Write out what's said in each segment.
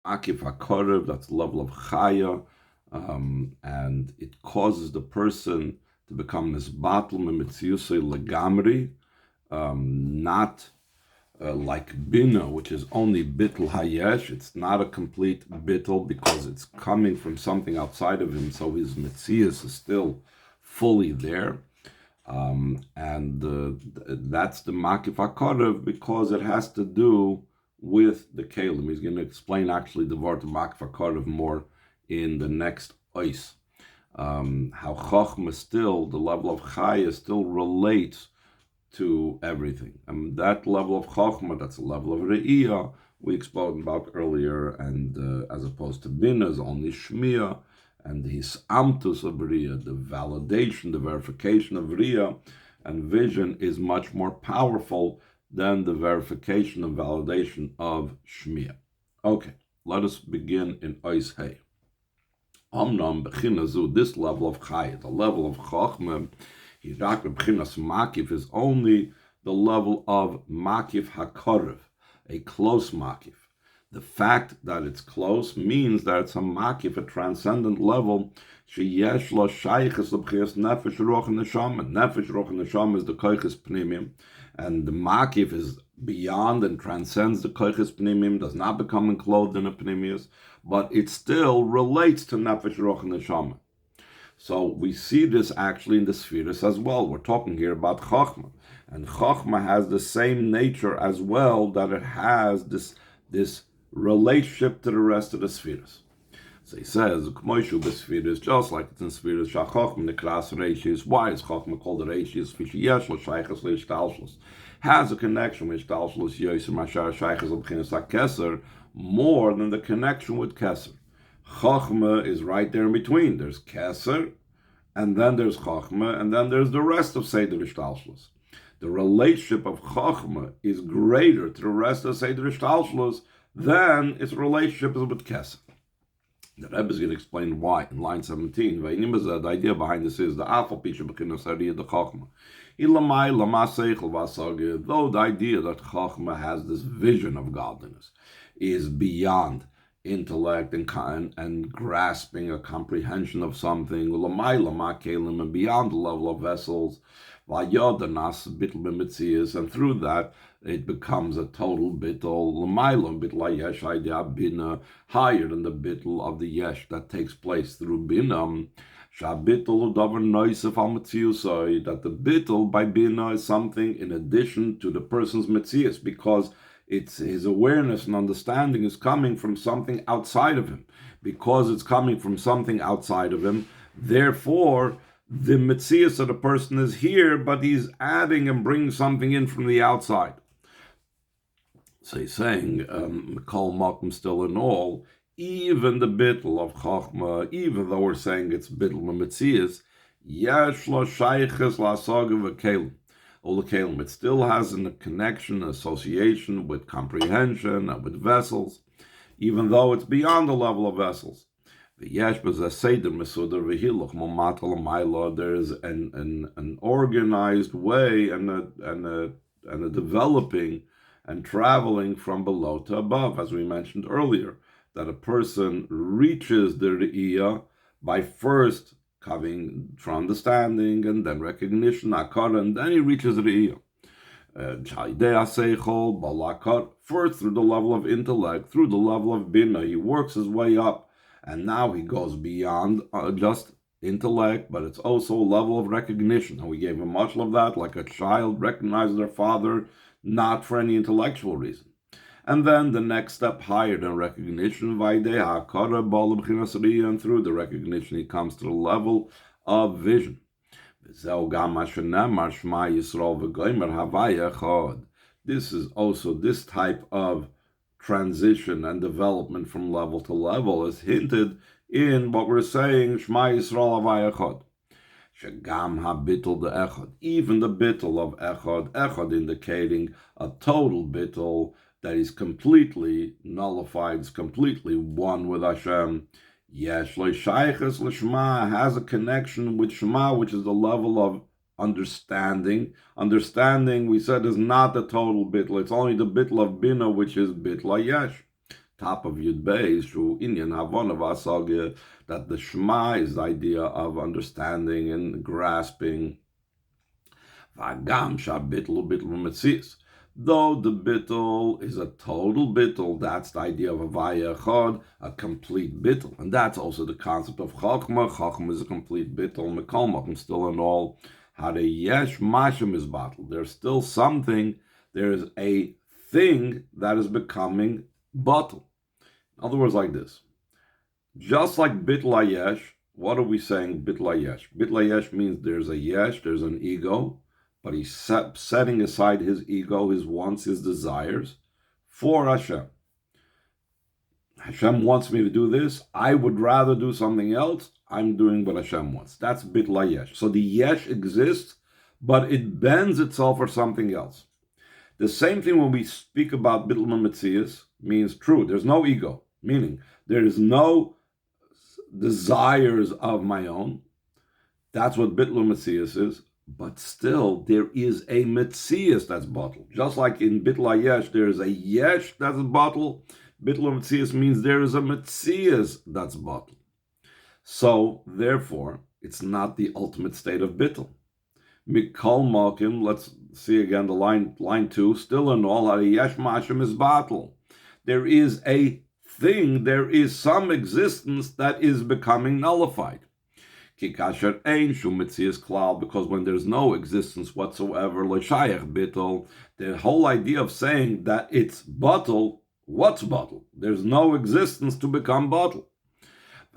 Akif HaKorev, that's the level of Chaya, and it causes the person to become Misbatel Mitziyusei Legamri, not like Bina, which is only Bittel Hayesh. It's not a complete Bittel because it's coming from something outside of him, so his Mitzias is still fully there. And that's the Makif HaKorev because it has to do with the Kalim. He's going to explain actually the word Makif HaKorev more in the next Ois. How Chochmah still, the level of Chaya still relates to everything. And that level of Chochmah, that's a level of Re'iyah, we spoke about earlier, and as opposed to Bina is only Shmiya, and his amtus of Riyah, the validation, the verification of Riyah and vision is much more powerful than the verification and validation of Shmiya. Okay, let us begin in Ois Hey. Omnam b'chinazu, this level of Chayat, the level of Chochmah, Hirak b'chinas Makif is only the level of Makif HaKorev, a close Makif. The fact that it's close means that it's a makif, a transcendent level. Sheyesh lo shayches l'bchias nefesh ruach neshama. Nefesh ruach neshama is the koiches pnimim, and the makif is beyond and transcends the koiches pnimim. Does not become enclosed in a pnimius, but it still relates to nefesh ruach neshama. So we see this actually in the spheres as well. We're talking here about Chochmah, and Chochmah has the same nature as well, that it has this relationship to the rest of the spheres. So he says, K'moishu b'spheres, just like it's in spheres, Shachochm nekras reishis. Why is Chochmah called a reishis? Fishiyesh lo shayches leishtalshlos. Has a connection with shtalshlos yoser mashar shayches l'bchinas hakeser more than the connection with keser. Chochmah is right there in between. There's keser, and then there's Chochmah, and then there's the rest of Seder Ishtalshlos. The relationship of Chochmah is greater to the rest of Seder Ishtalshlos than its relationship is with Kesef. The Rebbe is going to explain why in line 17. The idea behind this is the Afal Pisha B'chinas Hariyah the Chochmah. Though the idea that Chochmah has this vision of godliness is beyond intellect and grasping a comprehension of something, and beyond the level of vessels, and through that it becomes a total bittul, higher than the bittul of the yesh that takes place through binam. That the bittul by bina is something in addition to the person's metzias, because it's his awareness and understanding is coming from something outside of him. Because it's coming from something outside of him, therefore the metzias of the person is here, but he's adding and bringing something in from the outside. So he's saying, Kol Makom still in all, even the bittul of Chochmah, even though we're saying it's bittul metzias, yesh lo shayches la'asaga v'kelim. It still has a connection, association with comprehension and with vessels, even though it's beyond the level of vessels. There's an organized way and a developing and traveling from below to above, as we mentioned earlier, that a person reaches the Re'iyah by first coming from understanding and then recognition, akara, and then he reaches Re'iyah. First through the level of intellect, through the level of bina, he works his way up, and now he goes beyond just intellect, but it's also a level of recognition. And we gave him much of that, like a child recognizes their father, not for any intellectual reason. And then the next step higher than recognition, and through the recognition he comes to the level of vision. This is also this type of transition and development from level to level is hinted in what we're saying, Shema Yisrael Havaya Echad. Shagam ha-bittul de echad, even the bittul of echad indicating a total bittul that is completely nullified, is completely one with Hashem. Yesh le'shayches l'shema, has a connection with Shema, which is the level of understanding. Understanding, we said, is not the total bittul. It's only the bittul of bina, which is bittul yesh. top of Yud Beis, Shu Inyan Havana Vasagya, that the Shema is the idea of understanding and grasping. V'agam shabitl bitl metzias. Though the bitl is a total bitl, that's the idea of a vaya echad, a complete bitl, and that's also the concept of chachma. Chachma is a complete bitl. Mekol makom, still in all, hare yesh mashem is batl. There's still something. There is a thing that is becoming batl. In other words, like this. Just like bitl hayesh, what are we saying? Bitl hayesh. Bitl hayesh means there's a yesh, there's an ego, but he's setting aside his ego, his wants, his desires for Hashem. Hashem wants me to do this. I would rather do something else. I'm doing what Hashem wants. That's bitl hayesh. So the yesh exists, but it bends itself for something else. The same thing when we speak about bitl metzias means true. There's no ego, meaning there is no desires of my own. That's what bitl metzias is. But still, there is a metzias that's bottled. Just like in bitl hayesh, there is a yesh that's bottled. Bitl metzias means there is a metzias that's bottled. So, therefore, it's not the ultimate state of bitl. Mikol malkim, let's see again the line 2, still in all, yesh mashem is bottled. There is a thing, there is some existence that is becoming nullified. Because when there's no existence whatsoever, the whole idea of saying that it's bottle, what's bottle? There's no existence to become bottle.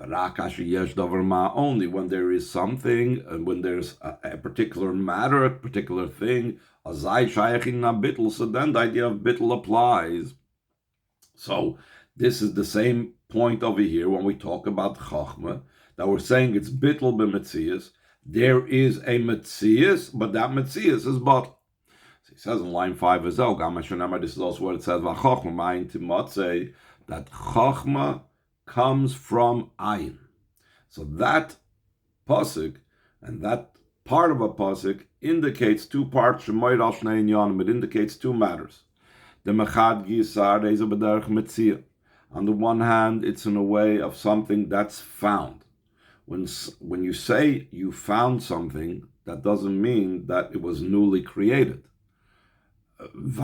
Only when there is something, and when there's a particular matter, a particular thing, so then the idea of bittul applies. So this is the same point over here when we talk about chachma, that we're saying it's bittul b'metzias. There is a metzias, but that metzias is bottle. So he says in line 5 as well, this is also what it says, that chachma comes from ayin. So that pasuk and that part of a pasuk indicates two parts. It indicates two matters. The mechad gisar is a b'derech metzia. On the one hand, it's in a way of something that's found. When you say you found something, that doesn't mean that it was newly created. The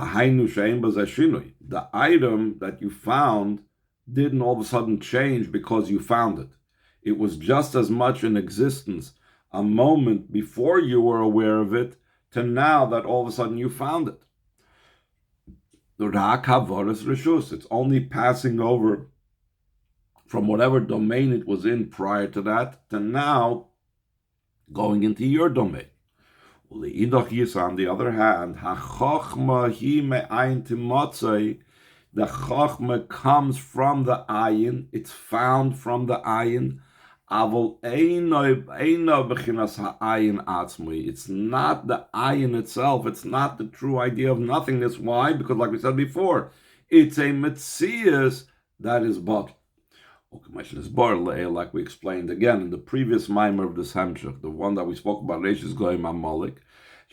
item that you found didn't all of a sudden change because you found it. It was just as much in existence a moment before you were aware of it to now that all of a sudden you found it. It's only passing over from whatever domain it was in prior to that to now going into your domain. On the other hand, the chachma comes from the ayin, it's found from the ayin. It's not the ayin itself, it's not the true idea of nothingness. Why? Because like we said before, it's a metzias that is bottled. Like we explained again in the previous mimer of this hemshech, the one that we spoke about, Reishis Goyim HaMalik,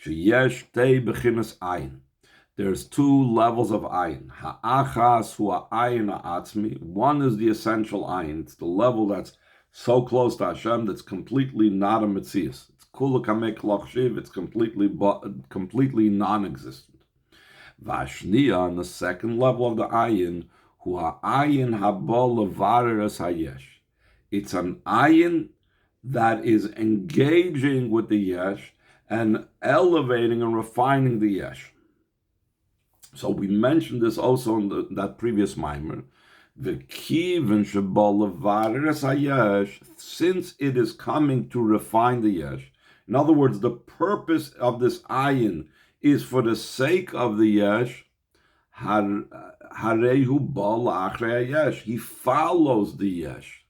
sheyesh tei bechinas ayin. There's two levels of ayin. Ha'achas hu ha'ayin ha'atzmi. One is the essential ayin. It's the level that's so close to Hashem that's completely not a metzias. It's kula kamek lachshiv. It's completely non-existent. Vashniya, on the second level of the ayin, hu ha'ayin habol levareres hayesh. It's an ayin that is engaging with the yesh and elevating and refining the yesh. So we mentioned this also in that previous mimer. The kivin shebol levareres hayesh, since it is coming to refine the yesh. In other words, the purpose of this ayin is for the sake of the yesh. Harehu bal achrei hayesh. He follows the yesh.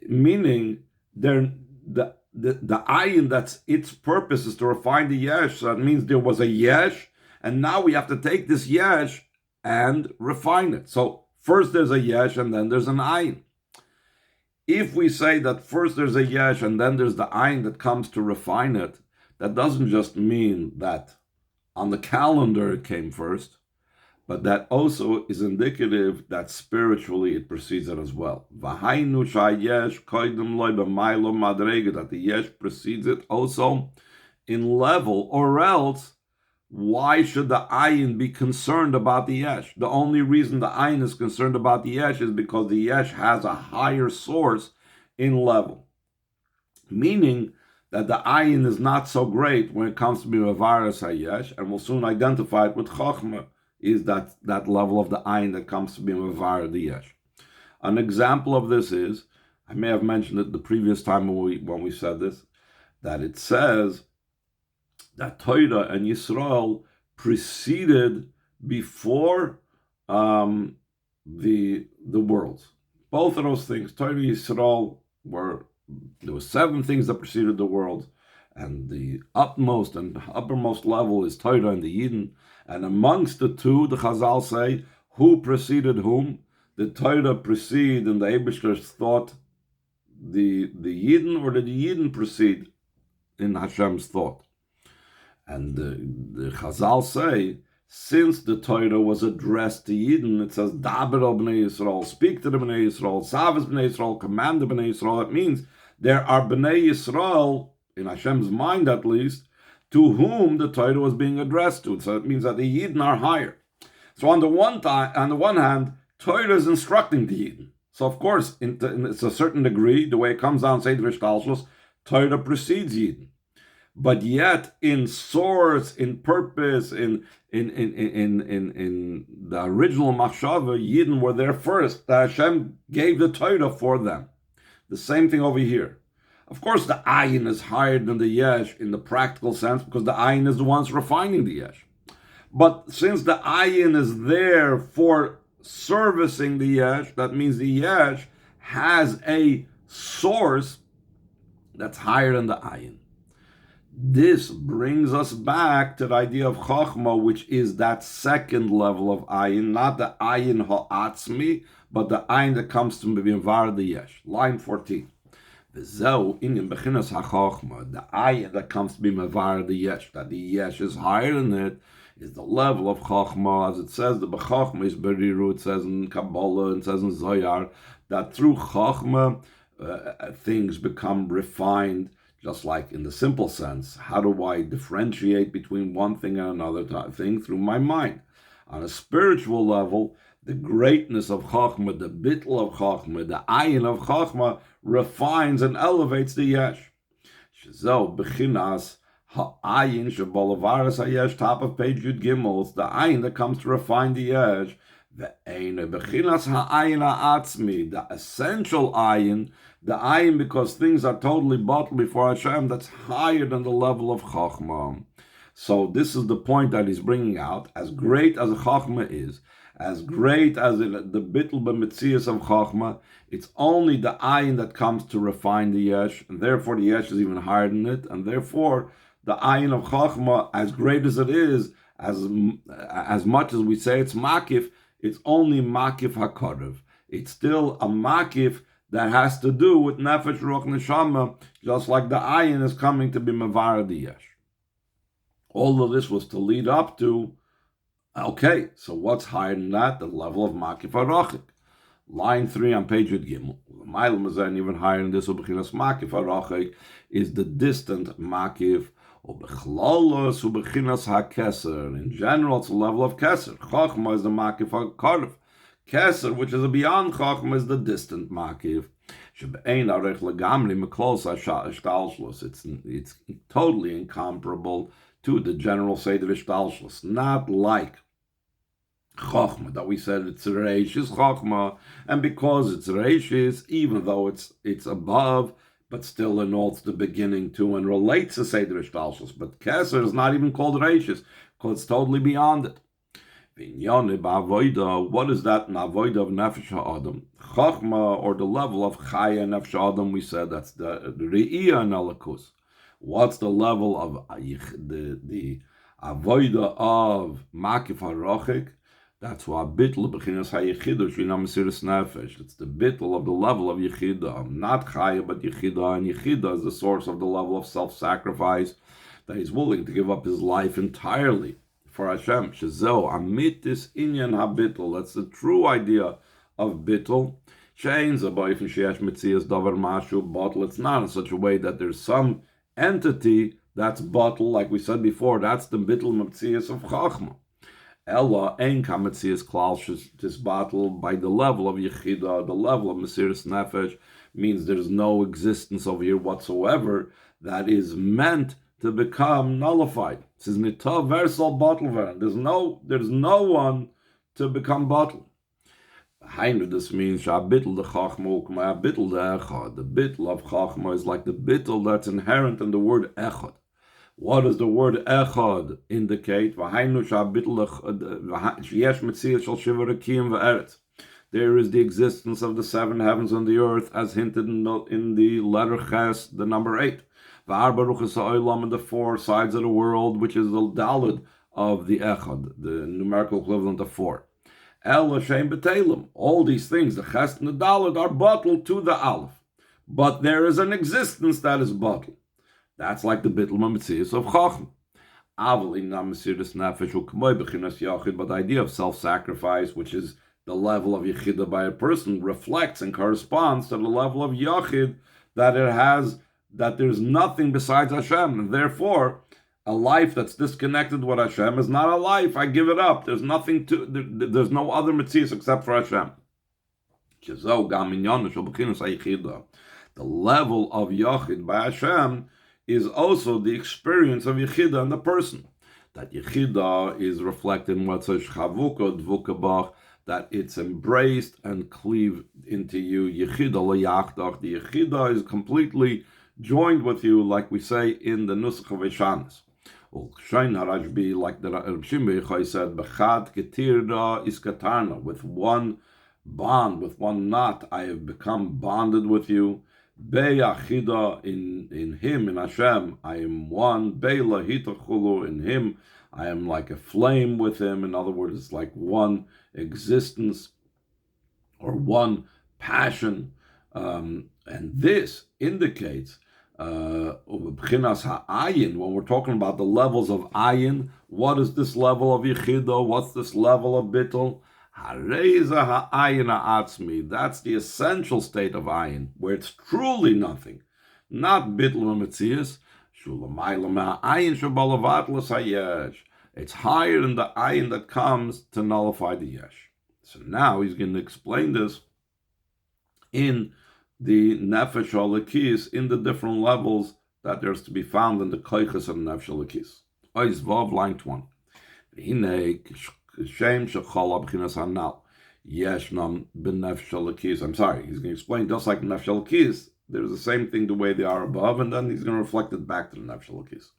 Meaning, the ayin, that's its purpose is to refine the yesh. So that means there was a yesh, and now we have to take this yesh and refine it. So first there's a yesh, and then there's an ayin. If we say that first there's a yesh, and then there's the ayin that comes to refine it, that doesn't just mean that on the calendar it came first, but that also is indicative that spiritually it precedes it as well. That the yesh precedes it also in level, or else why should the ayin be concerned about the yesh? The only reason the ayin is concerned about the yesh is because the yesh has a higher source in level. Meaning that the ayin is not so great when it comes to Mavaras HaYesh, and we'll soon identify it with Chochmah, is that level of the ayin that comes to be Mavar the Yesh. An example of this is, I may have mentioned it the previous time when we said this, that it says that Torah and Yisrael preceded before the worlds. Both of those things, Torah and Yisrael, there were 7 things that preceded the world, and the upmost and uppermost level is Torah and the Yidden. And amongst the two, the Chazal say, who preceded whom? The Torah precede, and the Eibishter thought the Yidden, or did the Yidden precede in Hashem's thought? And the Chazal say, since the Torah was addressed to Yidden, it says, Daber al Bnei Yisrael, speak to the Bnei Yisrael, Savas Bnei Yisrael, command the Bnei Yisrael. It means there are Bnei Yisrael, in Hashem's mind at least, to whom the Torah was being addressed to. So it means that the Yidden are higher. So on the one hand, Torah is instructing the Yidden. So of course, it's a certain degree, the way it comes down, Seder Shtalshus, Torah precedes Yidden. But yet, in source, in purpose, in the original machshava, Yidden were there first. That Hashem gave the Torah for them. The same thing over here. Of course, the ayin is higher than the yesh in the practical sense, because the ayin is the ones refining the yesh. But since the ayin is there for servicing the yesh, that means the yesh has a source that's higher than the ayin. This brings us back to the idea of Chochmah, which is that second level of ayin, not the ayin ha'atzmi, but the ayin that comes to Mevar the Yesh. Line 14. The ayin that comes to be Mevar the Yesh, that the Yesh is higher than it, is the level of Chochmah, as it says, the B'Chochmah is Beriru, it says in Kabbalah, it says in Zohar, that through Chochmah, things become refined. Just like in the simple sense, how do I differentiate between one thing and another thing? Through my mind. On a spiritual level, the greatness of Chochmah, the bittul of Chochmah, the ayin of Chochmah refines and elevates the yesh. Shezo bechinas ha'ayin shebolavaras hayesh, top of page Yud Gimel, it's the ayin that comes to refine the yesh. Ve'eina bechinas ha'ayin ha'atzmi, the essential ayin, the ayin, because things are totally bottled before Hashem, that's higher than the level of Chochmah. So this is the point that he's bringing out. As great as Chochmah is, as great as the bittul b'metzias of Chochmah, it's only the ayin that comes to refine the yesh, and therefore the yesh is even higher than it, and therefore the ayin of Chochmah, as great as it is, as much as we say it's makif, it's only makif hakorev. It's still a makif that has to do with nefesh, ruach, neshama, just like the ayin is coming to be mevar the yesh. All of this was to lead up to, okay, so what's higher than that? The level of makif harachik. Line 3 on page Yud Gimel. Even higher than this, ubechinas makif harachik, is the distant makif. Ubechlalos ubechinas hakeser. In general, it's a level of keser. Chochmah is the makif hakarv. Keser, which is a beyond Chochmah, is the distant makiv. It's totally incomparable to the general Seder Ishtalshus. Not like Chochmah, that we said it's Reishis Chochmah, and because it's Reishis, even though it's above, but still denotes the beginning too, and relates to Seder Ishtalshus. But Keser is not even called Reishis, because it's totally beyond it. What is that in avoida of nefesh ha'adam? Chochmah, or the level of chaya nefesh ha'adam, we said that's the re'iyah and elikus. What's the level of the avoida of makif harachik? That's why bittul b'chinas hayechidah shina mesiras nefesh. It's the bittul of the level of yechidah, not chaya but yechidah, and yechidah is the source of the level of self-sacrifice, that he's willing to give up his life entirely for Hashem. Shezo amitis inyan habitl. That's the true idea of bitl. It's not in such a way that there's some entity that's bottle, like we said before. That's the bitl metzias of Chachma. Ella ein kametzias klal this bottle by the level of Yechida, the level of Mesiras Nefesh, means there's no existence over here whatsoever that is meant to become nullified. This is nita versal bottle. There's no one to become bottle. This means the bitl of Chachma is like the bitl that's inherent in the word echad. What does the word echad indicate? There is the existence of the seven heavens and the earth, as hinted in the letter Ches, the number 8. And the 4 sides of the world, which is the dalid of the echad, the numerical equivalent of 4. All these things, the Ches and the Daled, are bottled to the Aleph. But there is an existence that is bottled. That's like the Bittul Metzias of Chachma. But the idea of self-sacrifice, which is the level of Yechida by a person, reflects and corresponds to the level of Yachid that there's nothing besides Hashem. And therefore, a life that's disconnected with Hashem is not a life. I give it up. There's nothing there's no other Metzias except for Hashem. The level of Yachid by Hashem is also the experience of Yechida in the person. That Yechida is reflected in what's a Shavuka, Dvukabach, that it's embraced and cleaved into you. Yechida L'Yachdach. The Yechida is completely joined with you, like we say in the Nusach of Eshanis. Like the Reb Shimon Yochai said, Bechad Ketirda Iskatarna, with one bond, with one knot, I have become bonded with you. Be'achida, in him, in Hashem, I am one. Be'la hitachulu, in him, I am like a flame with him. In other words, it's like one existence or one passion. And this indicates when we're talking about the levels of ayin, what is this level of yichida? What's this level of bittul? That's the essential state of ayin, where it's truly nothing, not bittul metzias. It's higher than the ayin that comes to nullify the yesh. So now he's going to explain this in the nefesh halakis, in the different levels that there's to be found in the koiches of nefesh halakis. Ois vav, line 20. I'm sorry, he's going to explain just like nefesh halakis. There's the same thing the way they are above, and then he's going to reflect it back to the nefesh halakis.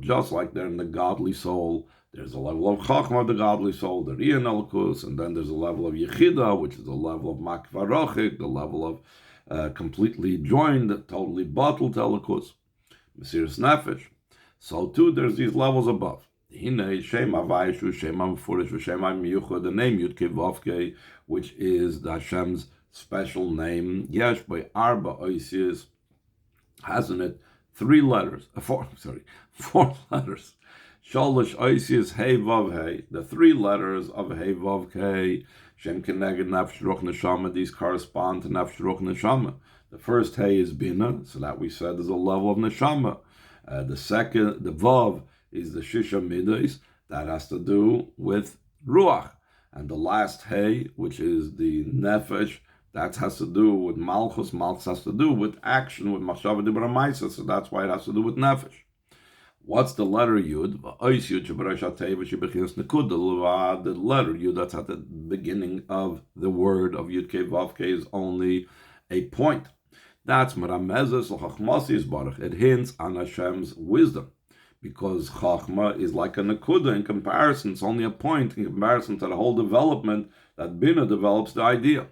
Just like they're in the godly soul, there's a level of Chachma of the godly soul, the Riyan Elokus, and then there's a level of Yechida, which is a level of Makva Rochik, the level of completely joined, totally bottled Elokus, Mesiras Nefesh. So too, there's these levels above. The name Yud-Kei Vav-Kei, which is the Hashem's special name. Yesh by Arba Oisius, has in it 4 letters. Shalosh Oisius Hei Vav Hei, the 3 letters of Hei Vav Kei, Shem Keneged Nefesh Ruach Neshama, these correspond to Nefesh Ruach Neshama. The first Hei is Bina, so that we said is a level of Neshama. The second, the Vav, is the Shisha Midas, that has to do with Ruach. And the last Hei, which is the Nefesh, that has to do with Malchus. Malchus has to do with action, with Machshava Dibra Maisa, so that's why it has to do with Nefesh. What's the letter Yud? The letter Yud that's at the beginning of the word of Yud Kei Vav Kei is only a point. That's Meramezes l'Chachmasi Yisbarach. It hints on Hashem's wisdom, because Chachma is like a Nekuda in comparison. It's only a point in comparison to the whole development that Bina develops the idea.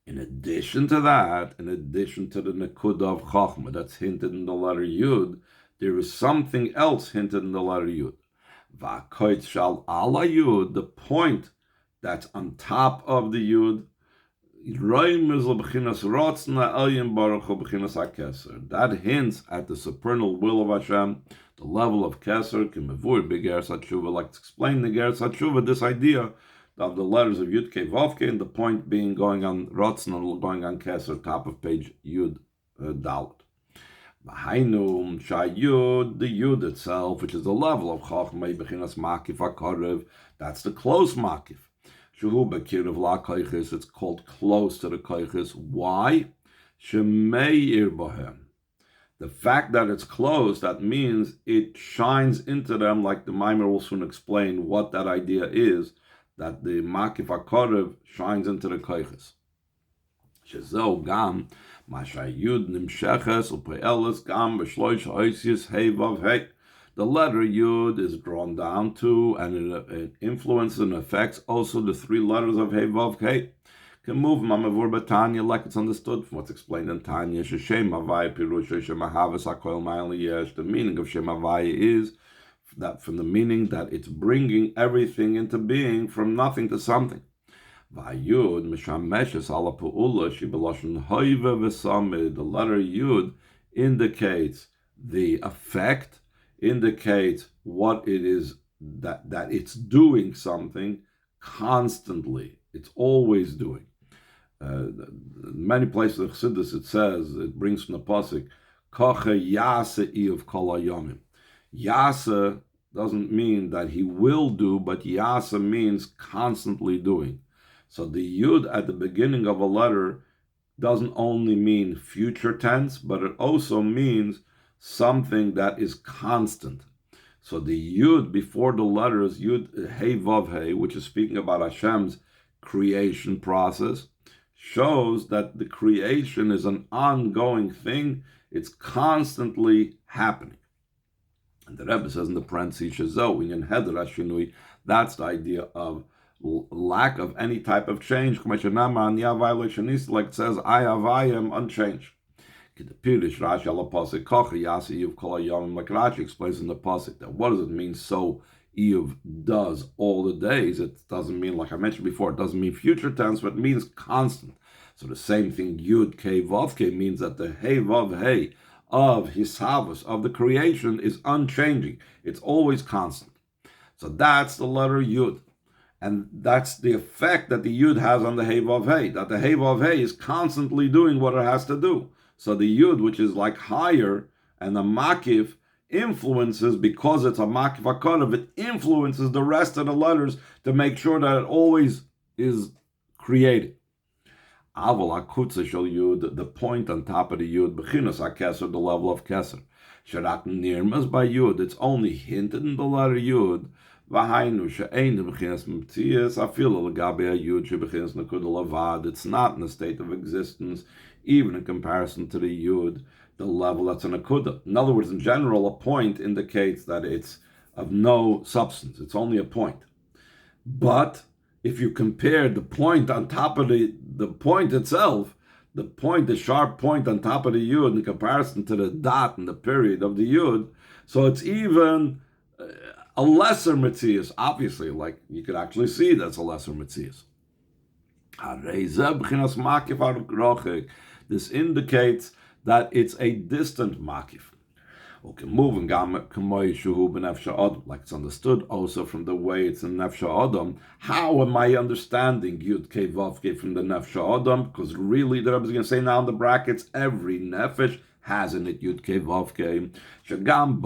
In addition to that, in addition to the Nekuda of Chachma that's hinted in the letter Yud, there is something else hinted in the letter Yud. Va'koit shal ala Yud, the point that's on top of the Yud, That hints at the supernal will of Hashem, the level of Keser, like it's explained in the Ger Satshuva, this idea of the letters of Yud Kei Vav Kei, and the point being going on Rotzen and going on Keser, top of page Yud Dalet. V'hainu Shayud, the Yud itself, which is the level of Chachmei Bechinas Makif HaKarev, that's the close Makif. Shuhu Bekirav La Koiches, it's called close to the Koiches. Why? Shemeir Bohem. The fact that it's close, that means it shines into them, like the Maimer will soon explain what that idea is, that the Makif HaKarev shines into the Koiches. Shezo Gam, Mashayud Nimsheches Upe'elis Gam B'shloish Oisius Hei Vav Hei. The letter Yud is drawn down to, and it influences and affects also the three letters of Hei Vav Hei. Can move Mamavur Batanya like it's understood from what's explained in Tanya. Shem Havai Pirusha Shem Havis HaKol Ma'al Yesh. The meaning of Shem Havai is that from the meaning that it's bringing everything into being from nothing to something. Vayud Mishameshes Ala Pu'ula Shibeloshin Hoiva V'Samid. The letter Yud indicates the effect, indicates what it is that it's doing something constantly. It's always doing. Many places of Chassidus it says, it brings from the pasuk, Koche Yase Iyuv Kol Hayomim. Yase doesn't mean that he will do, but Yase means constantly doing. So the Yud at the beginning of a letter doesn't only mean future tense, but it also means something that is constant. So the Yud before the letters, Yud Hei Vav Hei, which is speaking about Hashem's creation process, shows that the creation is an ongoing thing. It's constantly happening. And the Rebbe says in the parentheses, that's the idea of lack of any type of change. Like it says, I am unchanged. Like Rashi explains in the pasuk, that what does it mean? So Iyuv does all the days. It doesn't mean, like I mentioned before, it doesn't mean future tense, but it means constant. So the same thing, Yud Kei Vav Kei, means that the Hei Vav Hei of Hisavus, of the creation, is unchanging. It's always constant. So that's the letter Yud. And that's the effect that the Yud has on the Hei Vav Hei, that the Hei Vav Hei is constantly doing what it has to do. So the Yud, which is like higher, and the Makif influences, because it's a Makif HaKarev, it influences the rest of the letters to make sure that it always is created. Aval HaKutza Shel Yud, the point on top of the Yud, Bechinas HaKeser, the level of Keser. Sherak Nirmas by Yud, it's only hinted in the letter Yud. V'hainu she'ein bechinas mtzias afilu l'gabe Yud shebechinas nekuda lavad. It's not in a state of existence, even in comparison to the Yud, the level that's an akuda. In other words, in general, a point indicates that it's of no substance. It's only a point. But if you compare the point on top of the point itself, the point, the sharp point on top of the Yud in comparison to the dot and the period of the Yud, so it's even a lesser Metzias. Obviously, like you could actually see that's a lesser Metzias. This indicates that it's a distant makif. Okay, moving like it's understood also from the way it's in Nefsha Adam. How am I understanding Yud Kei Vav Kei from the Nefsha Adam? Because really, the Rebbe is going to say now in the brackets, every nefesh has in it Yud Kei Vav Kei. Shagam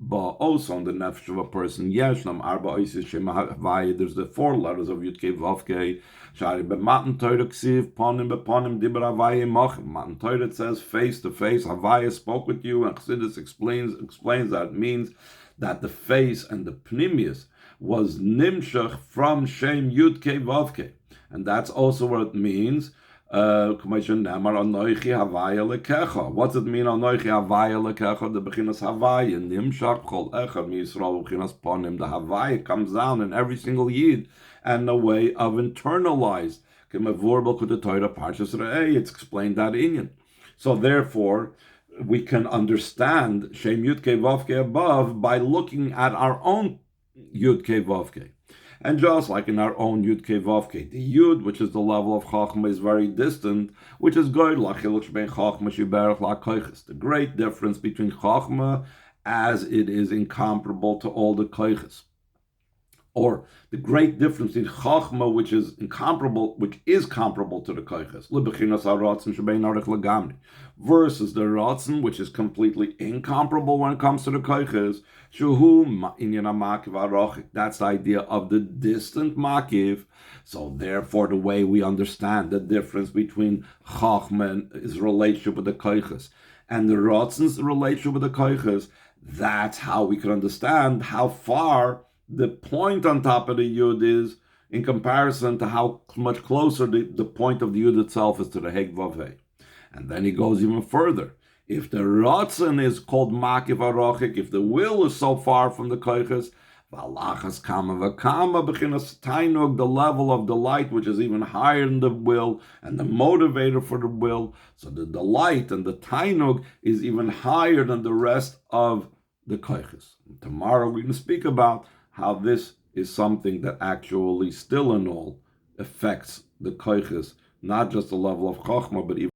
ba also on the nefesh of a person. Yeshnam arba oisis shem havaya. There's the four letters of Yud Kei Vav Kei. Shari b'matan Torah ksiv ponim b'ponim dibur havaya mochim. Matan Torah says face to face. Havaya spoke with you, and Chassidus explains that it means that the face and the pnimius was nimshach from shem Yud Kei Vav Kei, and that's also what it means. What's it mean, Anoichi Havaya Lekecha? The Bechinas Havaya, Nimshach Chol Echad Yisrael Bechinas Ponim. The Havaya comes down in every single Yid, and a way of internalized. It's explained that Inyan. So therefore, we can understand Shem Yud Kei Vav Kei above by looking at our own Yud Kei Vav Kei. And just like in our own Yud Kei Vav Kei, the Yud, which is the level of Chachma, is very distant, which is good. The great difference between Chachma, as it is incomparable to all the koiches, or the great difference in Chachma, which is comparable to the koiches, versus the Ratzon, which is completely incomparable when it comes to the koiches. That's the idea of the distant makiv. So therefore, the way we understand the difference between Chachma and his relationship with the koiches and the Ratzon's relationship with the koiches, that's how we can understand how far the point on top of the Yud is in comparison to how much closer the point of the Yud itself is to the Heg Vav Hei. And then he goes even further. If the Ratzon is called Makiv Arochik, if the will is so far from the Koiches, Valachas Kama Vakama Bechinas Tainug, the level of delight which is even higher than the will and the motivator for the will. So the delight and the Tainug is even higher than the rest of the Koiches. Tomorrow we can speak about how this is something that actually still in all affects the koiches, not just the level of Chachma, but even